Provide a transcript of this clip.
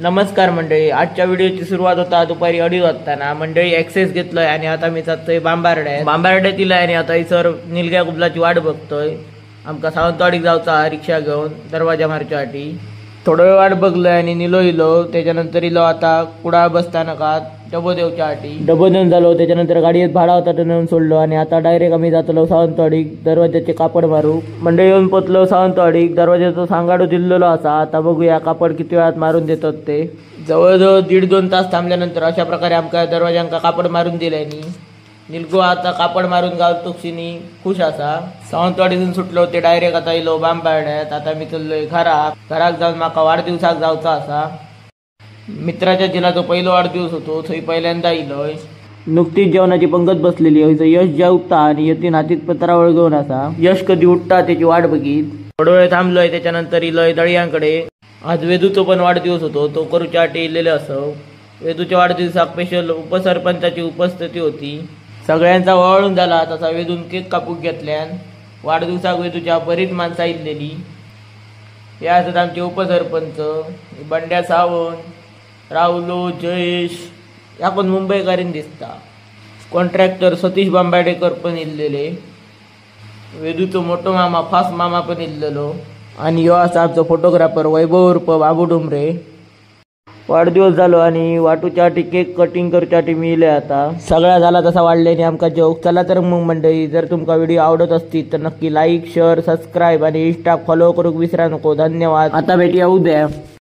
नमस्कार मंडळी, आजच्या व्हिडिओची सुरुवात होता दुपारी 2:30 वाजता. मंडळी एक्सेस घेतलोय आणि आता मी जातोय बांबार्ड्यात आणि आता सर निलग्या कुबलाची वाट बघतोय. आमका सावंतवाडीक जाऊचा रिक्षा घेऊन दरवाजा मारच्यासाठी थोडा वेळ वाट बघलोय आणि इलो. त्याच्यानंतर इलो आता कुडाळ बस स्थानकात डबो देऊन झालो. त्याच्यानंतर गाडीत भाडा होता तो नेऊन सोडलो आणि आता डायरेक्ट आम्ही जातलो सावंतवाडीक दरवाजाचे कापड मारू. मंडळी येऊन पोचलो सावंतवाडीक. दरवाजाचा सांगाडो दिलेलो असा. आता बघूया कापड किती वेळात मारून देतात ते. जवळजवळ 1.5-2 तास थांबल्यानंतर अशा प्रकारे आमका दरवाजांका कापड मारून दिल्यानी निलगो आता कापड मारून गावतोक्षिनी खुश असा. सावंतवाडीतून सुटलो ते डायरेक्ट आता इलो बांबार्ड्यात. आता मी चललोय घराक जाऊन माका वाढदिवसाक जाऊचा असा. मित्राच्या जिल्ह्याचा पहिलो वाढदिवस होतो, थंय पहिल्यांदा इलोय. नुकतीच जेवणाची पंगत बसलेली. यश जेवता आणि यतीन हातीत पत्रावळ घेऊन असा. यश कधी उठता त्याची वाट बघित थोडा वेळ थांबलोय. त्याच्यानंतर इलोय दळ्यांकडे. आज वेदूचा पण वाढदिवस होतो, तो करूच्यासाठी इलेले असो. वेदूच्या वाढदिवसाक स्पेशल उपसरपंचाची उपस्थिती होती. सगळ्यांचा वळून झाला. तसा वेदून केक कापूक घेतल्यान वाढदिवसाक वेदूच्या बरीच माणसं इल्लेली. या असत आमचे उपसरपंच बंड्या सावंत, राहुलो, जयेश या पण मुंबईकारीन दिसता. कॉन्ट्रॅक्टर सतीश बांबाडेकर पण इल्लेले. वेदूचो मोठो मामा फास मामा पण इल्लेलो. आणि यो असा आमचो फोटोग्राफर वैभव उर्फ बाबू डुमरे. वाढदिवस झालो आणि वाटूच्यासाठी केक कटिंग करूच्यासाठी मी इले. आता सगळा झाला तसा वाढले आणि आमका जोक. चला तर मग मंडळी, जर तुमका व्हिडिओ आवडत असतील तर नक्की लाईक, शेअर, सबस्क्राईब आणि इंस्टा फॉलो करूक विसरा नको. धन्यवाद. आता भेटूया उद्या.